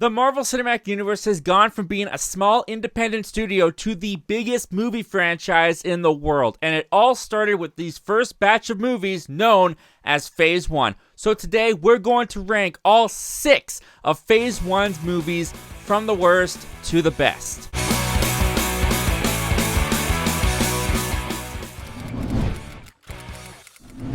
The Marvel Cinematic Universe has gone from being a small independent studio to the biggest movie franchise in the world, and it all started with these first batch of movies known as Phase 1. So today we're going to rank all 6 of Phase 1's movies from the worst to the best.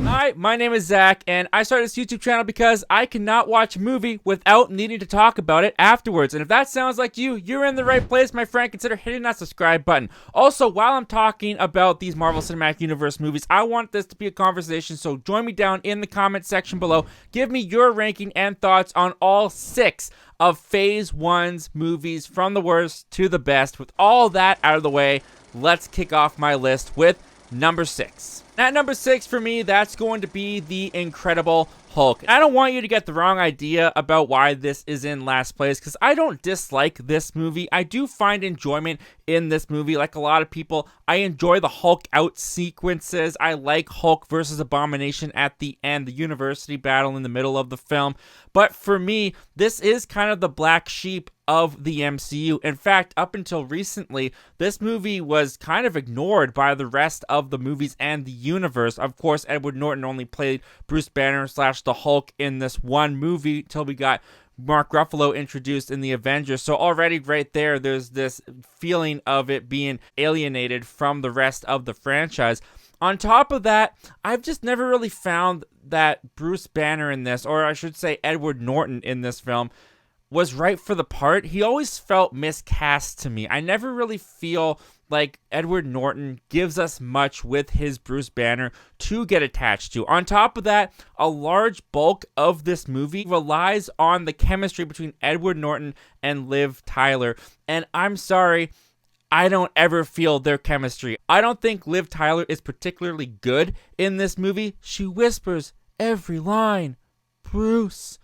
Hi, my name is Zach, and I started this YouTube channel because I cannot watch a movie without needing to talk about it afterwards. And if that sounds like you, you're in the right place, my friend. Consider hitting that subscribe button. Also, while I'm talking about these Marvel Cinematic Universe movies, I want this to be a conversation, so join me down in the comment section below. Give me your ranking and thoughts on all 6 of Phase 1's movies from the worst to the best. With all that out of the way, let's kick off my list with number 6. At number 6 for me, that's going to be The Incredible Hulk. I don't want you to get the wrong idea about why this is in last place, because I don't dislike this movie. I do find enjoyment in this movie. Like a lot of people, I enjoy the Hulk out sequences. I like Hulk versus Abomination at the end, the university battle in the middle of the film. But for me, this is kind of the black sheep of the MCU. In fact, up until recently, this movie was kind of ignored by the rest of the movies and the universe. Of course, Edward Norton only played Bruce Banner / the Hulk in this one movie till we got Mark Ruffalo introduced in the Avengers. So already right there, there's this feeling of it being alienated from the rest of the franchise. On top of that, I've just never really found that Bruce Banner in this, or I should say Edward Norton in this film, was right for the part. He always felt miscast to me. I never really feel like Edward Norton gives us much with his Bruce Banner to get attached to. On top of that, a large bulk of this movie relies on the chemistry between Edward Norton and Liv Tyler. And I'm sorry, I don't ever feel their chemistry. I don't think Liv Tyler is particularly good in this movie. She whispers every line, "Bruce,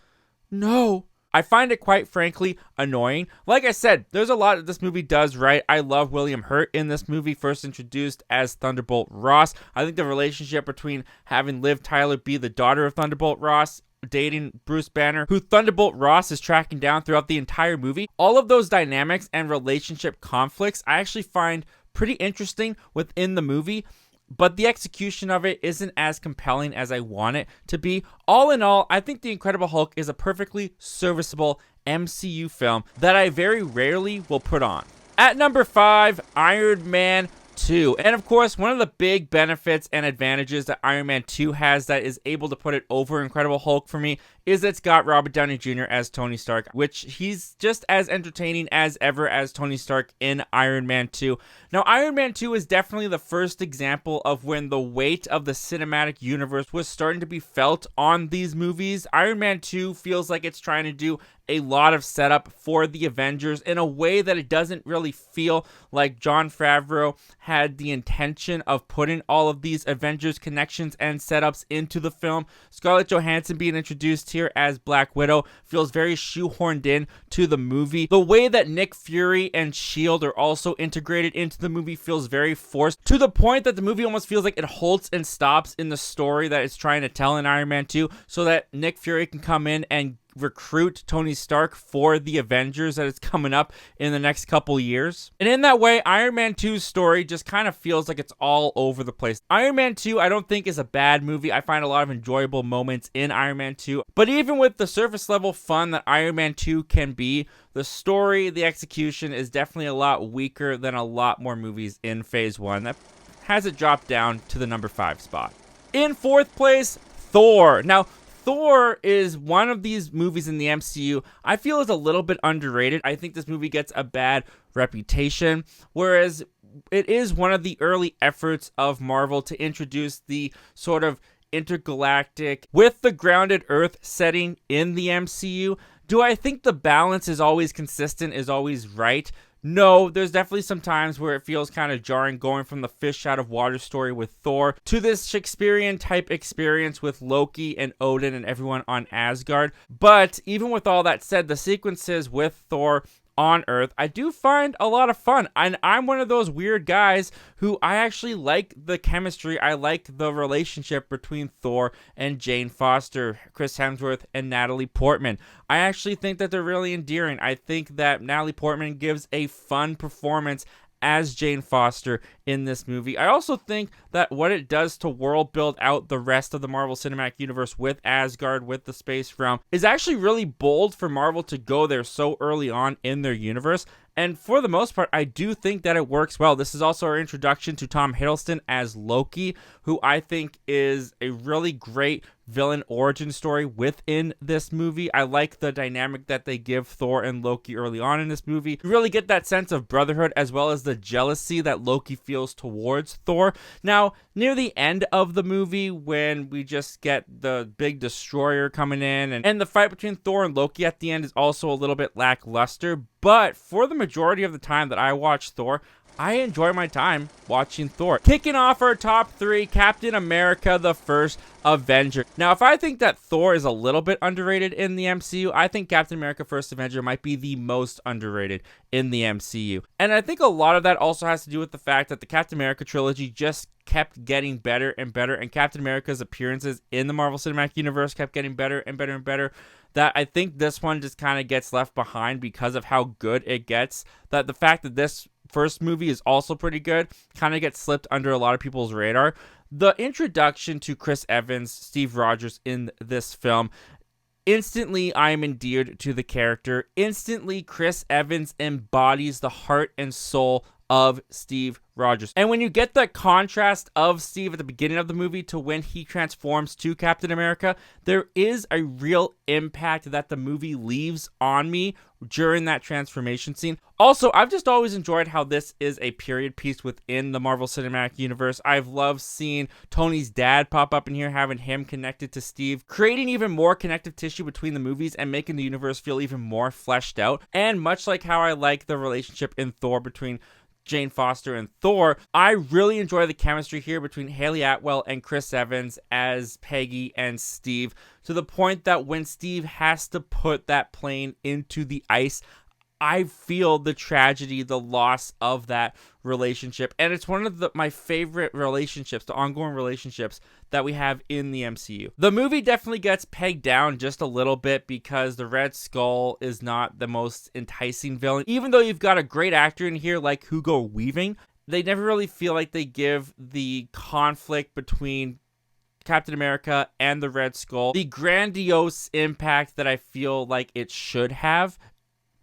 no." I find it quite frankly annoying. Like I said, there's a lot that this movie does right. I love William Hurt in this movie, first introduced as Thunderbolt Ross. I think the relationship between having Liv Tyler be the daughter of Thunderbolt Ross, dating Bruce Banner, who Thunderbolt Ross is tracking down throughout the entire movie, all of those dynamics and relationship conflicts I actually find pretty interesting within the movie. But the execution of it isn't as compelling as I want it to be. All in all, I think The Incredible Hulk is a perfectly serviceable MCU film that I very rarely will put on. At number 5, Iron Man 2. And of course, one of the big benefits and advantages that Iron Man 2 has that is able to put it over Incredible Hulk for me is it's got Robert Downey Jr. as Tony Stark, which he's just as entertaining as ever as Tony Stark in Iron Man 2. Now, Iron Man 2 is definitely the first example of when the weight of the cinematic universe was starting to be felt on these movies. Iron Man 2 feels like it's trying to do a lot of setup for the Avengers in a way that it doesn't really feel like Jon Favreau had the intention of putting all of these Avengers connections and setups into the film. Scarlett Johansson being introduced here as Black Widow feels very shoehorned in to the movie. The way that Nick Fury and S.H.I.E.L.D. are also integrated into the movie feels very forced, to the point that the movie almost feels like it halts and stops in the story that it's trying to tell in Iron Man 2 so that Nick Fury can come in and recruit Tony Stark for the Avengers that is coming up in the next couple years. And in that way, Iron Man 2's story just kind of feels like it's all over the place. Iron Man 2 I don't think is a bad movie. I find a lot of enjoyable moments in Iron Man 2. But even with the surface level fun that Iron Man 2 can be, the story, the execution is definitely a lot weaker than a lot more movies in Phase 1. That has it dropped down to the number 5 spot. In 4th place, Thor. Now, Thor is one of these movies in the MCU I feel is a little bit underrated. I think this movie gets a bad reputation, whereas it is one of the early efforts of Marvel to introduce the sort of intergalactic with the grounded Earth setting in the MCU. Do I think the balance is always consistent, is always right? No, there's definitely some times where it feels kind of jarring going from the fish out of water story with Thor to this Shakespearean type experience with Loki and Odin and everyone on Asgard. But even with all that said, the sequences with Thor on Earth, I do find a lot of fun. And I'm one of those weird guys who I actually like the chemistry. I like the relationship between Thor and Jane Foster, Chris Hemsworth, and Natalie Portman. I actually think that they're really endearing. I think that Natalie Portman gives a fun performance as Jane Foster in this movie. I also think that what it does to world build out the rest of the Marvel Cinematic Universe with Asgard, with the space realm, is actually really bold for Marvel to go there so early on in their universe. And for the most part, I do think that it works well. This is also our introduction to Tom Hiddleston as Loki, who I think is a really great villain origin story within this movie. I like the dynamic that they give Thor and Loki early on in this movie. You really get that sense of brotherhood as well as the jealousy that Loki feels towards Thor. Now, near the end of the movie, when we just get the big destroyer coming in, and the fight between Thor and Loki at the end is also a little bit lackluster, but for the majority of the time that I watch Thor, I enjoy my time watching Thor. Kicking off our top three, Captain America, the First Avenger. Now, if I think that Thor is a little bit underrated in the MCU, I think Captain America, First Avenger might be the most underrated in the MCU. And I think a lot of that also has to do with the fact that the Captain America trilogy just kept getting better and better, and Captain America's appearances in the Marvel Cinematic Universe kept getting better and better and better, that I think this one just kind of gets left behind because of how good it gets. That the fact that this first movie is also pretty good kind of gets slipped under a lot of people's radar. The introduction to Chris Evans, Steve Rogers in this film, instantly I am endeared to the character. Instantly, Chris Evans embodies the heart and soul of Steve Rogers. And when you get the contrast of Steve at the beginning of the movie to when he transforms to Captain America, there is a real impact that the movie leaves on me during that transformation scene. Also, I've just always enjoyed how this is a period piece within the Marvel Cinematic Universe. I've loved seeing Tony's dad pop up in here, having him connected to Steve, creating even more connective tissue between the movies and making the universe feel even more fleshed out. And much like how I like the relationship in Thor between Jane Foster and Thor, I really enjoy the chemistry here between Haley Atwell and Chris Evans as Peggy and Steve, to the point that when Steve has to put that plane into the ice, I feel the tragedy, the loss of that relationship. And it's one of my favorite relationships, the ongoing relationships that we have in the MCU. The movie definitely gets pegged down just a little bit because the Red Skull is not the most enticing villain. Even though you've got a great actor in here like Hugo Weaving, they never really feel like they give the conflict between Captain America and the Red Skull the grandiose impact that I feel like it should have.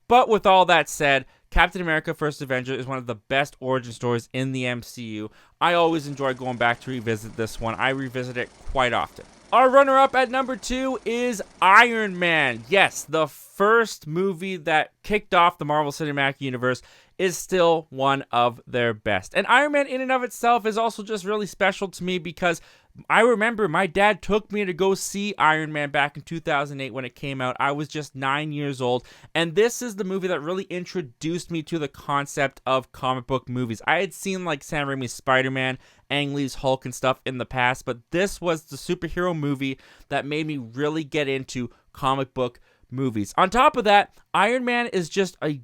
But with all that said, Captain America First Avenger is one of the best origin stories in the MCU. I always enjoy going back to revisit this one. I revisit it quite often. Our runner-up at number 2 is Iron Man. Yes, the first movie that kicked off the Marvel Cinematic Universe is still one of their best. And Iron Man in and of itself is also just really special to me because I remember my dad took me to go see Iron Man back in 2008 when it came out. I was just 9 years old, and this is the movie that really introduced me to the concept of comic book movies. I had seen like Sam Raimi's Spider-Man, Ang Lee's Hulk and stuff in the past, but this was the superhero movie that made me really get into comic book movies. On top of that, Iron Man is just a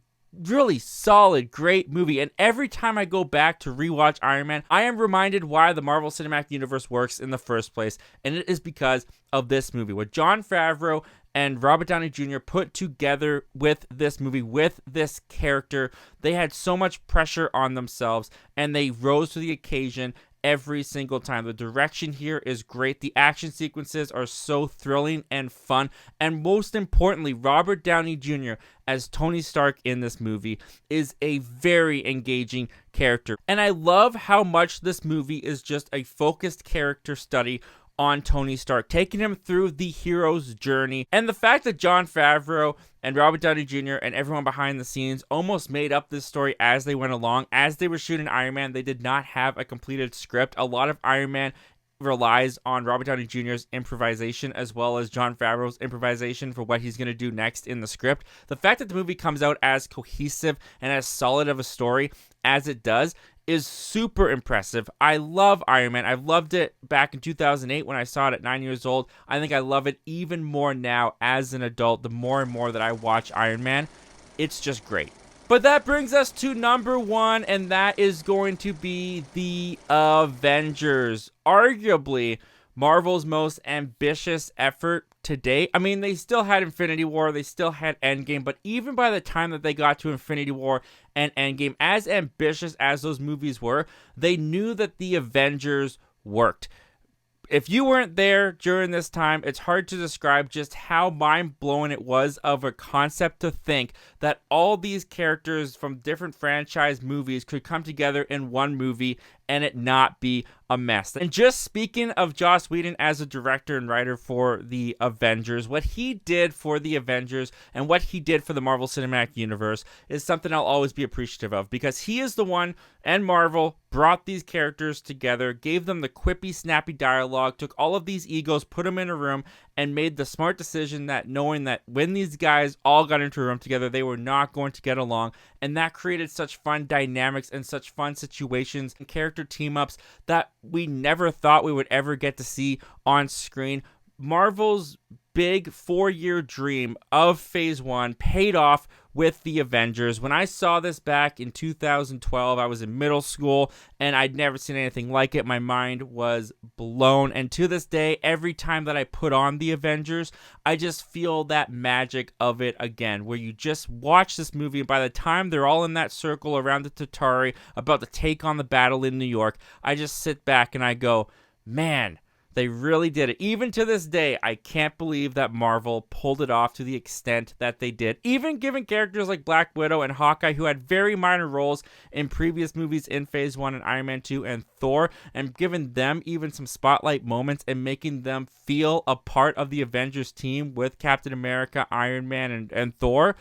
really solid, great movie, and every time I go back to rewatch Iron Man, I am reminded why the Marvel Cinematic Universe works in the first place, and it is because of this movie. What Jon Favreau and Robert Downey Jr. put together with this movie, with this character, they had so much pressure on themselves, and they rose to the occasion every single time. The direction here is great. The action sequences are so thrilling and fun. And most importantly, Robert Downey Jr. as Tony Stark in this movie is a very engaging character. And I love how much this movie is just a focused character study on Tony Stark, taking him through the hero's journey. And the fact that Jon Favreau and Robert Downey Jr. and everyone behind the scenes almost made up this story as they went along. As they were shooting Iron Man, they did not have a completed script. A lot of Iron Man relies on Robert Downey Jr.'s improvisation as well as Jon Favreau's improvisation for what he's going to do next in the script. The fact that the movie comes out as cohesive and as solid of a story as it does is super impressive. I love Iron Man. I loved it back in 2008 when I saw it at 9 years old. I think I love it even more now as an adult. The more and more that I watch Iron Man, it's just great. But that brings us to number 1, and that is going to be The Avengers. Arguably Marvel's most ambitious effort to date. I mean, they still had Infinity War, they still had Endgame, but even by the time that they got to Infinity War and Endgame, as ambitious as those movies were, they knew that The Avengers worked. If you weren't there during this time, it's hard to describe just how mind-blowing it was of a concept to think that all these characters from different franchise movies could come together in one movie and it not be a mess. And just speaking of Joss Whedon as a director and writer for The Avengers, what he did for The Avengers and what he did for the Marvel Cinematic Universe is something I'll always be appreciative of, because he is the one, and Marvel, brought these characters together, gave them the quippy, snappy dialogue, took all of these egos, put them in a room, and made the smart decision that knowing that when these guys all got into a room together, they were not going to get along, and that created such fun dynamics and such fun situations and character team-ups that we never thought we would ever get to see on screen. Marvel's big 4-year dream of Phase 1 paid off with The Avengers. When I saw this back in 2012, I was in middle school, and I'd never seen anything like it. My mind was blown, and to this day, every time that I put on The Avengers, I just feel that magic of it again, where you just watch this movie, and by the time they're all in that circle around the Tatari about to take on the battle in New York, I just sit back and I go, man, they really did it. Even to this day, I can't believe that Marvel pulled it off to the extent that they did. Even giving characters like Black Widow and Hawkeye, who had very minor roles in previous movies in Phase 1 and Iron Man 2 and Thor, and giving them even some spotlight moments and making them feel a part of the Avengers team with Captain America, Iron Man, and Thor.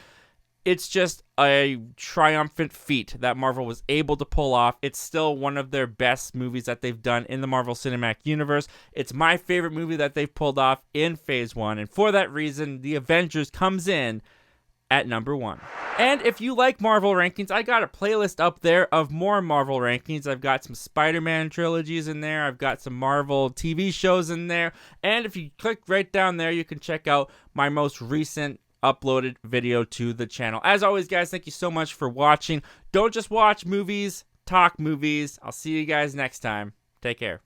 It's just a triumphant feat that Marvel was able to pull off. It's still one of their best movies that they've done in the Marvel Cinematic Universe. It's my favorite movie that they've pulled off in Phase 1. And for that reason, The Avengers comes in at number 1. And if you like Marvel rankings, I got a playlist up there of more Marvel rankings. I've got some Spider-Man trilogies in there. I've got some Marvel TV shows in there. And if you click right down there, you can check out my most recent uploaded video to the channel. As always, guys, thank you so much for watching. Don't just watch movies, talk movies. I'll see you guys next time. Take care.